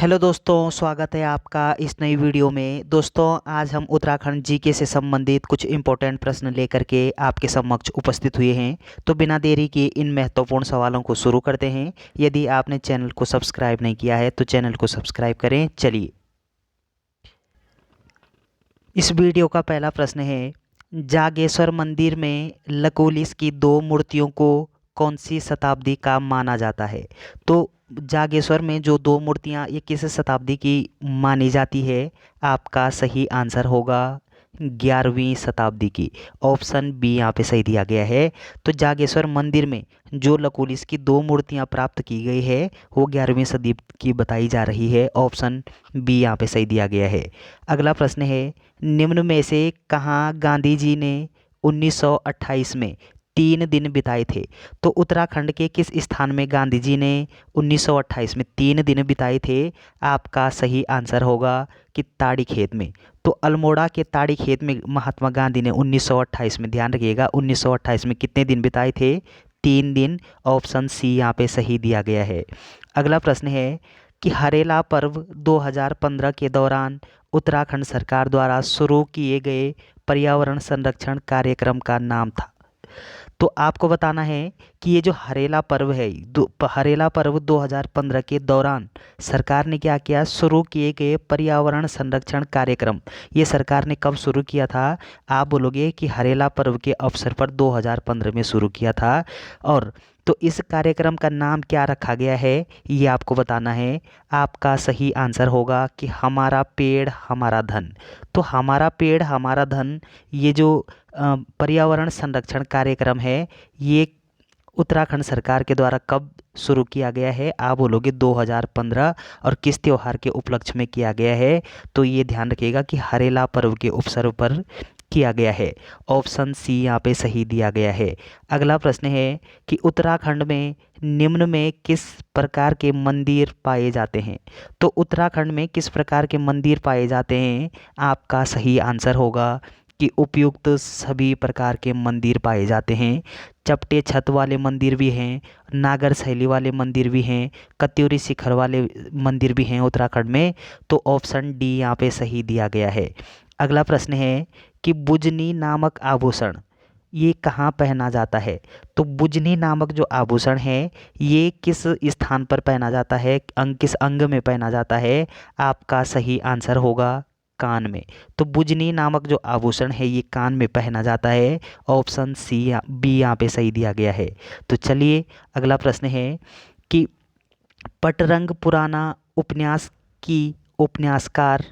Hello दोस्तों, स्वागत है आपका इस नई वीडियो में। दोस्तों, आज हम उत्तराखंड जीके से संबंधित कुछ इम्पोर्टेंट प्रश्न लेकर के आपके समक्ष उपस्थित हुए हैं। तो बिना देरी के इन महत्वपूर्ण सवालों को शुरू करते हैं। यदि आपने चैनल को सब्सक्राइब नहीं किया है तो चैनल को सब्सक्राइब करें। चलिए, इस वीडियो का पहला प्रश्न है, जागेश्वर मंदिर में लकुलिस की दो मूर्तियों को कौन सी शताब्दी का माना जाता है? तो जागेश्वर में जो दो मूर्तियां, ये किस शताब्दी की मानी जाती है? आपका सही आंसर होगा 11वीं शताब्दी की। ऑप्शन बी यहाँ पे सही दिया गया है। तो जागेश्वर मंदिर में जो लकुलिस की दो मूर्तियां प्राप्त की गई है वो 11वीं सदी की बताई जा रही है। ऑप्शन बी यहाँ पे सही दिया गया है। अगला प्रश्न है, निम्न में से कहाँ गांधी जी ने 1928 में 3 दिन बिताए थे? तो उत्तराखंड के किस स्थान में गांधी जी ने 1928 में 3 दिन बिताए थे? आपका सही आंसर होगा कि ताड़ी खेत में। तो अल्मोड़ा के ताड़ी खेत में महात्मा गांधी ने 1928 में, ध्यान रखिएगा, 1928 में कितने दिन बिताए थे? 3 दिन। ऑप्शन सी यहाँ पे सही दिया गया है। अगला प्रश्न है कि हरेला पर्व 2015 के दौरान उत्तराखंड सरकार द्वारा शुरू किए गए पर्यावरण संरक्षण कार्यक्रम का नाम था। तो आपको बताना है कि ये जो हरेला पर्व है, हरेला पर्व 2015 के दौरान सरकार ने क्या किया? शुरू किए गए पर्यावरण संरक्षण कार्यक्रम, ये सरकार ने कब शुरू किया था? आप बोलोगे कि हरेला पर्व के अवसर पर 2015 में शुरू किया था। और तो इस कार्यक्रम का नाम क्या रखा गया है, ये आपको बताना है। आपका सही आंसर होगा कि हमारा पेड़ हमारा धन। तो हमारा पेड़ हमारा धन, ये जो पर्यावरण संरक्षण कार्यक्रम है, ये उत्तराखंड सरकार के द्वारा कब शुरू किया गया है? आप बोलोगे 2015। और किस त्योहार के उपलक्ष्य में किया गया है? तो ये ध्यान रखिएगा कि हरेला पर्व के अवसर पर किया गया है। ऑप्शन सी यहाँ पे सही दिया गया है। अगला प्रश्न है कि उत्तराखंड में निम्न में किस प्रकार के मंदिर पाए जाते हैं? तो उत्तराखंड में किस प्रकार के मंदिर पाए जाते हैं? आपका सही आंसर होगा कि उपयुक्त सभी प्रकार के मंदिर पाए जाते हैं। चपटे छत वाले मंदिर भी हैं, नागर शैली वाले मंदिर भी हैं, कत्यूरी शिखर वाले मंदिर भी हैं उत्तराखंड में। तो ऑप्शन डी यहाँ पे सही दिया गया है। अगला प्रश्न है कि बुजनी नामक आभूषण ये कहाँ पहना जाता है? तो बुजनी नामक जो आभूषण है, ये किस स्थान पर पहना जाता है? किस अंग में पहना जाता है? आपका सही आंसर होगा कान में। तो बुजनी नामक जो आभूषण है ये कान में पहना जाता है। ऑप्शन सी बी यहाँ पे सही दिया गया है। तो चलिए, अगला प्रश्न है कि पटरंग पुराना उपन्यास की उपन्यासकार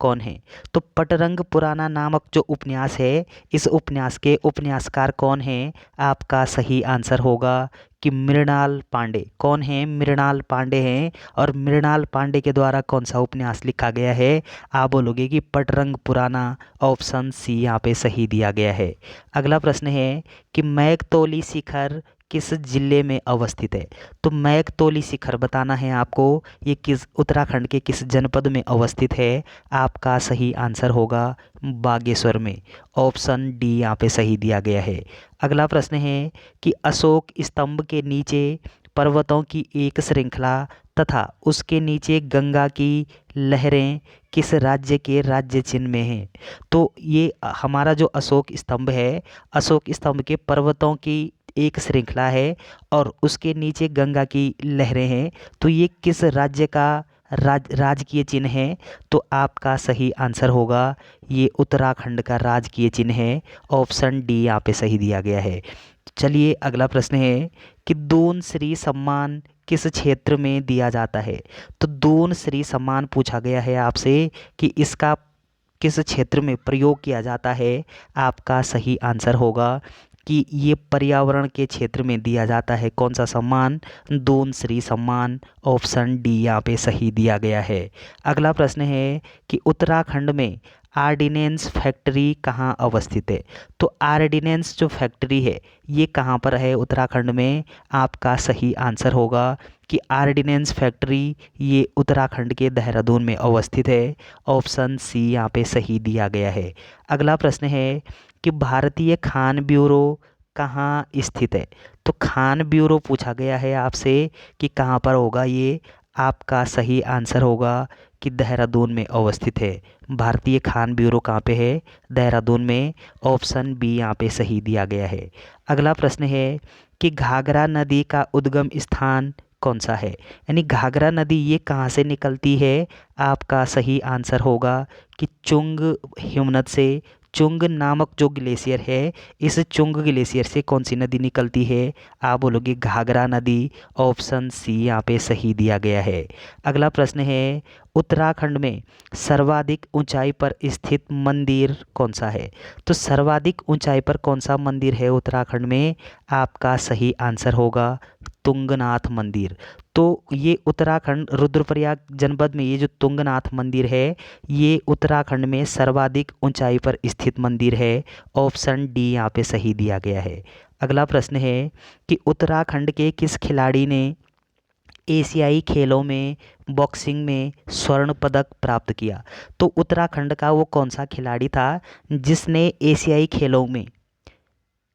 कौन है? तो पटरंग पुराना नामक जो उपन्यास है, इस उपन्यास के उपन्यासकार कौन है? आपका सही आंसर होगा कि मृणाल पांडे। कौन है? मृणाल पांडे हैं। और मृणाल पांडे के द्वारा कौन सा उपन्यास लिखा गया है? आप बोलोगे कि पटरंग पुराना। ऑप्शन सी यहाँ पे सही दिया गया है। अगला प्रश्न है कि मैगतोली शिखर किस जिले में अवस्थित है? तो मैगतोली शिखर बताना है आपको, ये किस उत्तराखंड के किस जनपद में अवस्थित है? आपका सही आंसर होगा बागेश्वर में। ऑप्शन डी यहाँ पे सही दिया गया है। अगला प्रश्न है कि अशोक स्तंभ के नीचे पर्वतों की एक श्रृंखला तथा उसके नीचे गंगा की लहरें किस राज्य के राज्य चिन्ह में हैं? तो ये हमारा जो अशोक स्तंभ है, अशोक स्तंभ के पर्वतों की एक श्रृंखला है और उसके नीचे गंगा की लहरें हैं। तो ये किस राज्य का राजकीय चिन्ह है? तो आपका सही आंसर होगा ये उत्तराखंड का राजकीय चिन्ह है। ऑप्शन डी यहाँ पे सही दिया गया है। चलिए, अगला प्रश्न है कि दून श्री सम्मान किस क्षेत्र में दिया जाता है? तो दून श्री सम्मान पूछा गया है आपसे कि इसका किस क्षेत्र में प्रयोग किया जाता है? आपका सही आंसर होगा कि ये पर्यावरण के क्षेत्र में दिया जाता है। कौन सा सम्मान? दून श्री सम्मान। ऑप्शन डी यहाँ पे सही दिया गया है। अगला प्रश्न है कि उत्तराखंड में आर्डिनेंस फैक्ट्री कहाँ अवस्थित है? तो आर्डिनेंस जो फैक्ट्री है ये कहाँ पर है उत्तराखंड में? आपका सही आंसर होगा कि आर्डिनेंस फैक्ट्री ये उत्तराखंड के देहरादून में अवस्थित है। ऑप्शन सी यहाँ पे सही दिया गया है। अगला प्रश्न है कि भारतीय खान ब्यूरो कहाँ स्थित है? तो खान ब्यूरो पूछा गया है आपसे कि कहाँ पर होगा ये? आपका सही आंसर होगा कि देहरादून में अवस्थित है। भारतीय खान ब्यूरो कहाँ पे है? देहरादून में। ऑप्शन बी यहाँ पे सही दिया गया है। अगला प्रश्न है कि घाघरा नदी का उद्गम स्थान कौन सा है? यानी घाघरा नदी ये कहाँ से निकलती है? आपका सही आंसर होगा कि चुंग हिमनद से। चुंग नामक जो ग्लेशियर है, इस चुंग ग्लेशियर से कौन सी नदी निकलती है? आप बोलोगे घाघरा नदी। ऑप्शन सी यहाँ पे सही दिया गया है। अगला प्रश्न है उत्तराखंड में सर्वाधिक ऊंचाई पर स्थित मंदिर कौन सा है? तो सर्वाधिक ऊंचाई पर कौन सा मंदिर है उत्तराखंड में? आपका सही आंसर होगा तुंगनाथ मंदिर। तो ये उत्तराखंड रुद्रप्रयाग जनपद में ये जो तुंगनाथ मंदिर है, ये उत्तराखंड में सर्वाधिक ऊंचाई पर स्थित मंदिर है। ऑप्शन डी यहाँ पे सही दिया गया है। अगला प्रश्न है कि उत्तराखंड के किस खिलाड़ी ने एशियाई खेलों में बॉक्सिंग में स्वर्ण पदक प्राप्त किया? तो उत्तराखंड का वो कौन सा खिलाड़ी था जिसने एशियाई खेलों में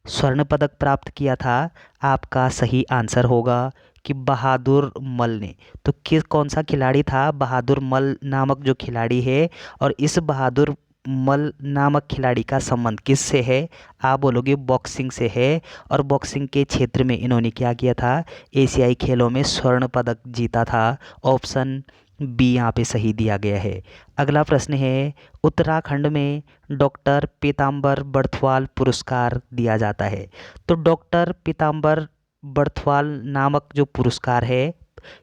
स्वर्ण पदक प्राप्त किया था? आपका सही आंसर होगा कि बहादुर मल ने। तो किस कौन सा खिलाड़ी था? बहादुर मल नामक जो खिलाड़ी है। और इस बहादुर मल नामक खिलाड़ी का संबंध किससे है? आप बोलोगे बॉक्सिंग से है। और बॉक्सिंग के क्षेत्र में इन्होंने क्या किया था? एशियाई खेलों में स्वर्ण पदक जीता था। ऑप्शन बी यहाँ पे सही दिया गया है। अगला प्रश्न है उत्तराखंड में डॉक्टर पीताम्बर बर्थवाल पुरस्कार दिया जाता है। तो डॉक्टर पीताम्बर बर्थवाल नामक जो पुरस्कार है,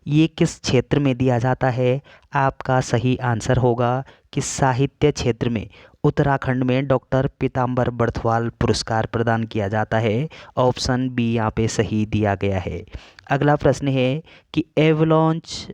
ये किस क्षेत्र में दिया जाता है? आपका सही आंसर होगा कि साहित्य क्षेत्र में उत्तराखंड में डॉक्टर पीताम्बर बर्थवाल पुरस्कार प्रदान किया जाता है। ऑप्शन बी यहाँ पे सही दिया गया है। अगला प्रश्न है कि एवलांच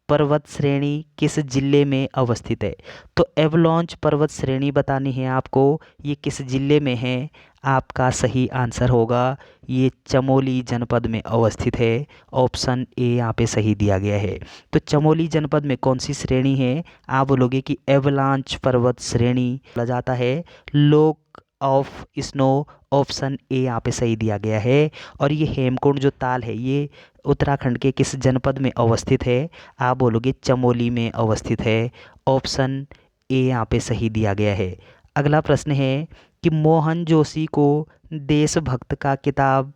पर्वत श्रेणी किस जिले में अवस्थित है? तो एवलांच पर्वत श्रेणी बतानी है आपको, ये किस जिले में है? आपका सही आंसर होगा ये चमोली जनपद में अवस्थित है। ऑप्शन ए यहाँ पे सही दिया गया है। तो चमोली जनपद में कौन सी श्रेणी है? आप बोलोगे कि एवलांच पर्वत श्रेणी बोला जाता है, लोक ऑफ स्नो। ऑप्शन ए यहाँ पे सही दिया गया है। और ये हेमकुंड जो ताल है, ये उत्तराखंड के किस जनपद में अवस्थित है? आप बोलोगे चमोली में अवस्थित है। ऑप्शन ए यहाँ पे सही दिया गया है। अगला प्रश्न है कि मोहन जोशी को देशभक्त का किताब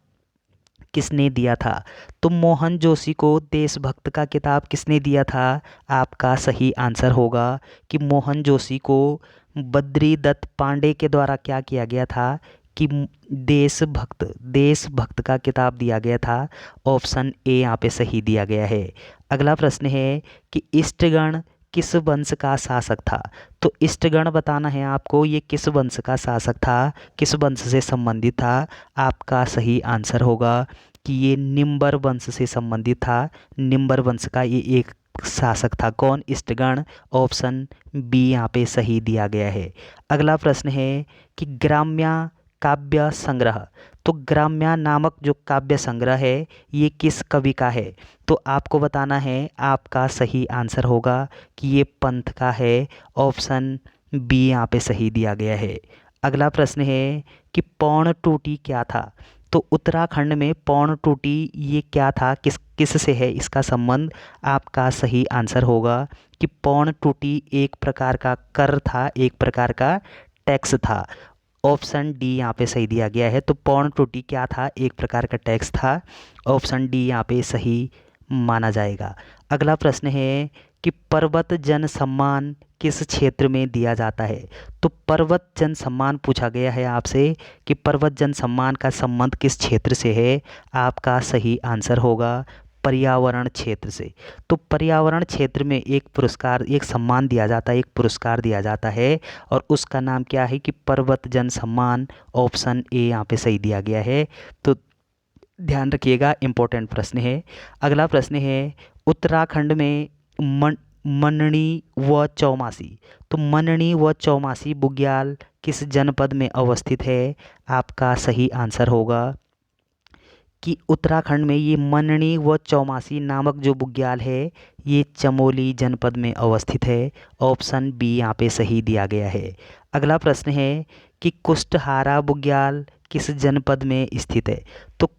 किसने दिया था? तो मोहन जोशी को देशभक्त का किताब किसने दिया था? आपका सही आंसर होगा कि मोहन जोशी को बद्री दत्त पांडे के द्वारा क्या किया गया था कि देशभक्त का किताब दिया गया था। ऑप्शन ए यहाँ पे सही दिया गया है। अगला प्रश्न है कि इष्टगण किस वंश का शासक था? तो इष्टगण बताना है आपको, ये किस वंश का शासक था, किस वंश से संबंधित था? आपका सही आंसर होगा कि ये निम्बर वंश से संबंधित था। निम्बर वंश का ये एक शासक था। कौन? इष्टगण। ऑप्शन बी यहाँ पे सही दिया गया है। अगला प्रश्न है कि ग्राम्या काव्य संग्रह, तो ग्राम्या नामक जो काव्य संग्रह है, ये किस कवि का है? तो आपको बताना है। आपका सही आंसर होगा कि ये पंथ का है। ऑप्शन बी यहाँ पे सही दिया गया है। अगला प्रश्न है कि पौन टूटी क्या था? तो उत्तराखंड में पौन टूटी ये क्या था, किस से है इसका संबंध? आपका सही आंसर होगा कि पौन टूटी एक प्रकार का कर था, एक प्रकार का टैक्स था। ऑप्शन डी यहाँ पे सही दिया गया है। तो पौन टूटी क्या था? एक प्रकार का टैक्स था। ऑप्शन डी यहाँ पे सही माना जाएगा। अगला प्रश्न है कि पर्वत जन सम्मान किस क्षेत्र में दिया जाता है? तो पर्वत जन सम्मान पूछा गया है आपसे कि पर्वत जन सम्मान का संबंध किस क्षेत्र से है? आपका सही आंसर होगा पर्यावरण क्षेत्र से। तो पर्यावरण क्षेत्र में एक पुरस्कार, एक सम्मान दिया जाता है, एक पुरस्कार दिया जाता है, और उसका नाम क्या है कि पर्वत जन सम्मान। ऑप्शन ए यहाँ पे सही दिया गया है। तो ध्यान रखिएगा, इम्पोर्टेंट प्रश्न है। अगला प्रश्न है उत्तराखंड में मननी व चौमासी, तो मननी व चौमासी बुग्याल किस जनपद में अवस्थित है? आपका सही आंसर होगा कि उत्तराखंड में ये मननी व चौमासी नामक जो बुग्याल है, ये चमोली जनपद में अवस्थित है। ऑप्शन बी यहाँ पे सही दिया गया है। अगला प्रश्न है कि कुष्ठहारा बुग्याल किस जनपद में स्थित है? तो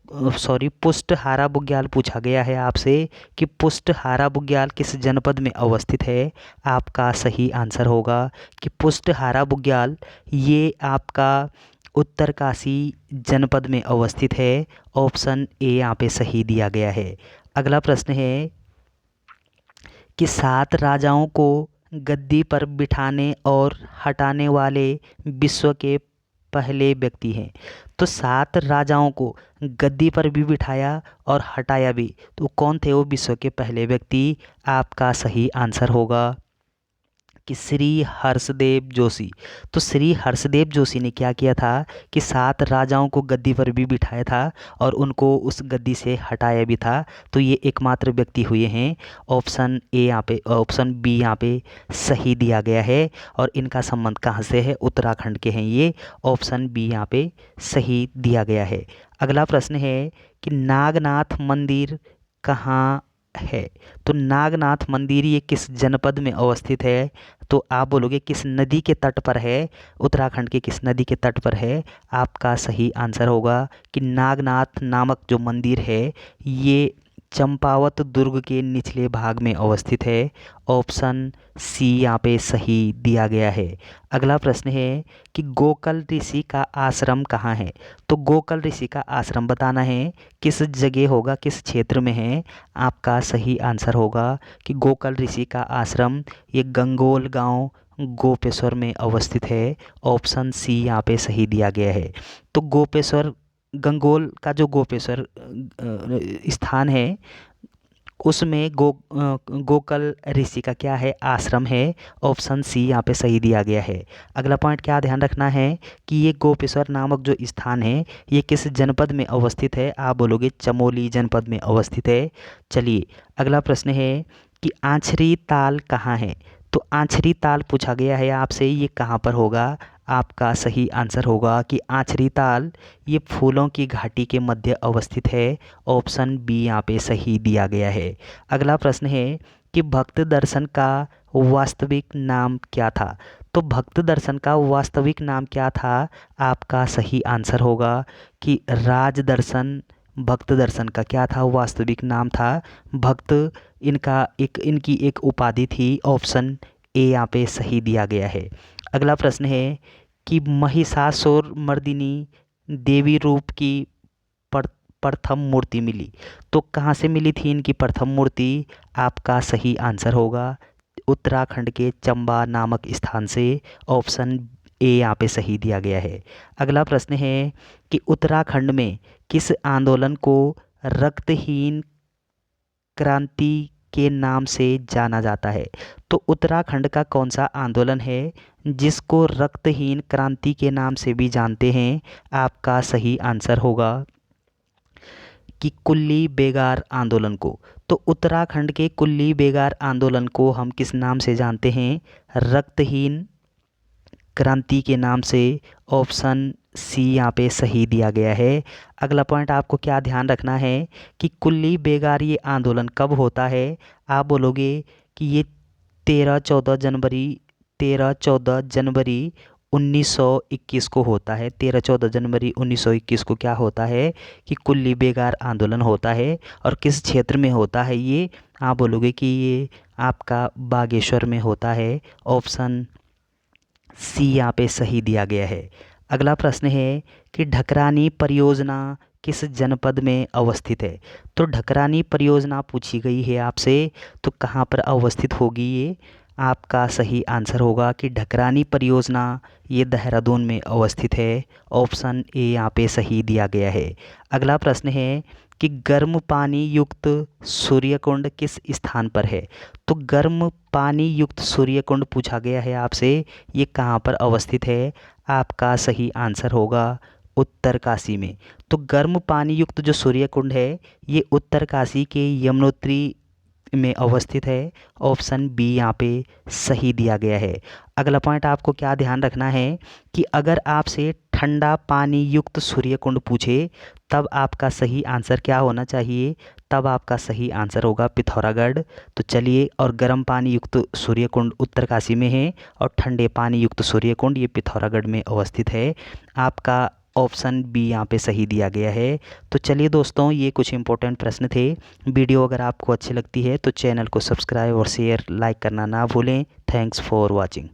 पुष्टहारा बुग्याल पूछा गया है आपसे कि पुष्टहारा बुग्याल किस जनपद में अवस्थित है। आपका सही आंसर होगा कि पुष्टहारा बुग्याल ये आपका उत्तरकाशी जनपद में अवस्थित है। ऑप्शन ए यहाँ पे सही दिया गया है। अगला प्रश्न है कि 7 राजाओं को गद्दी पर बिठाने और हटाने वाले विश्व के पहले व्यक्ति हैं। तो 7 राजाओं को गद्दी पर भी बिठाया और हटाया भी, तो कौन थे वो विश्व के पहले व्यक्ति? आपका सही आंसर होगा कि श्री हर्षदेव जोशी। तो श्री हर्षदेव जोशी ने क्या किया था कि 7 राजाओं को गद्दी पर भी बिठाया था और उनको उस गद्दी से हटाया भी था। तो ये एकमात्र व्यक्ति हुए हैं। ऑप्शन बी यहाँ पे सही दिया गया है। और इनका संबंध कहाँ से है? उत्तराखंड के हैं ये। ऑप्शन बी यहाँ पे सही दिया गया है। अगला प्रश्न है कि नागनाथ मंदिर कहाँ है? तो नागनाथ मंदिर ये किस जनपद में अवस्थित है? तो आप बोलोगे किस नदी के तट पर है? उत्तराखंड के किस नदी के तट पर है? आपका सही आंसर होगा कि नागनाथ नामक जो मंदिर है ये चंपावत दुर्ग के निचले भाग में अवस्थित है। ऑप्शन सी यहाँ पे सही दिया गया है। अगला प्रश्न है कि गोकल ऋषि का आश्रम कहाँ है? तो गोकल ऋषि का आश्रम बताना है, किस जगह होगा, किस क्षेत्र में है? आपका सही आंसर होगा कि गोकल ऋषि का आश्रम ये गंगोल गांव गोपेश्वर में अवस्थित है। ऑप्शन सी यहाँ पे सही दिया गया है। तो गोपेश्वर, गंगोल का जो गोपेश्वर स्थान है उसमें गोकल ऋषि का क्या है? आश्रम है। ऑप्शन सी यहाँ पे सही दिया गया है। अगला पॉइंट क्या ध्यान रखना है कि ये गोपेश्वर नामक जो स्थान है ये किस जनपद में अवस्थित है? आप बोलोगे चमोली जनपद में अवस्थित है। चलिए अगला प्रश्न है कि आंचरी ताल कहाँ है? तो आंचरी ताल पूछा गया है आपसे, ये कहाँ पर होगा? आपका सही आंसर होगा कि आंचरी ताल ये फूलों की घाटी के मध्य अवस्थित है। ऑप्शन बी यहाँ पे सही दिया गया है। अगला प्रश्न है कि भक्त दर्शन का वास्तविक नाम क्या था? तो भक्त दर्शन का वास्तविक नाम क्या था? आपका सही आंसर होगा कि राज दर्शन भक्त दर्शन का क्या था? वास्तविक नाम था भक्त। इनकी एक उपाधि थी। ऑप्शन ए यहाँ पे सही दिया गया है। अगला प्रश्न है कि महिषासुर मर्दिनी देवी रूप की प्रथम मूर्ति मिली, तो कहाँ से मिली थी इनकी प्रथम मूर्ति? आपका सही आंसर होगा उत्तराखंड के चंबा नामक स्थान से। ऑप्शन ए यहाँ पे सही दिया गया है। अगला प्रश्न है कि उत्तराखंड में किस आंदोलन को रक्तहीन क्रांति के नाम से जाना जाता है? तो उत्तराखंड का कौन सा आंदोलन है जिसको रक्तहीन क्रांति के नाम से भी जानते हैं? आपका सही आंसर होगा कि कुल्ली बेगार आंदोलन को। तो उत्तराखंड के कुल्ली बेगार आंदोलन को हम किस नाम से जानते हैं? रक्तहीन क्रांति के नाम से। ऑप्शन सी यहाँ पे सही दिया गया है। अगला पॉइंट आपको क्या ध्यान रखना है कि कुल्ली बेगार ये आंदोलन कब होता है? आप बोलोगे कि ये 13-14 जनवरी 1921 को होता है। 13-14 जनवरी 1921 को क्या होता है कि कुल्ली बेगार आंदोलन होता है। और किस क्षेत्र में होता है ये? आप बोलोगे कि ये आपका बागेश्वर में होता है। ऑप्शन सी यहाँ पे सही दिया गया है। अगला प्रश्न है कि ढकरानी परियोजना किस जनपद में अवस्थित है? तो ढकरानी परियोजना पूछी गई है आपसे, तो कहाँ पर अवस्थित होगी ये? आपका सही आंसर होगा कि ढकरानी परियोजना ये देहरादून में अवस्थित है। ऑप्शन ए यहाँ पे सही दिया गया है। अगला प्रश्न है कि गर्म पानी युक्त सूर्यकुंड किस स्थान पर है? तो गर्म पानी युक्त सूर्यकुंड पूछा गया है आपसे, ये कहाँ पर अवस्थित है? आपका सही आंसर होगा उत्तरकाशी में। तो गर्म पानी युक्त जो सूर्यकुंड है ये उत्तरकाशी के यमुनोत्री में अवस्थित है। ऑप्शन बी यहाँ पे सही दिया गया है। अगला पॉइंट आपको क्या ध्यान रखना है कि अगर आपसे ठंडा पानी युक्त सूर्यकुंड पूछे तब आपका सही आंसर क्या होना चाहिए? तब आपका सही आंसर होगा पिथौरागढ़। तो चलिए, और गर्म पानी युक्त सूर्यकुंड उत्तरकाशी में है और ठंडे पानी युक्त सूर्यकुंड ये पिथौरागढ़ में अवस्थित है। आपका ऑप्शन बी यहाँ पे सही दिया गया है। तो चलिए दोस्तों, ये कुछ इंपॉर्टेंट प्रश्न थे। वीडियो अगर आपको अच्छी लगती है तो चैनल को सब्सक्राइब और शेयर लाइक करना ना भूलें। Thanks for watching.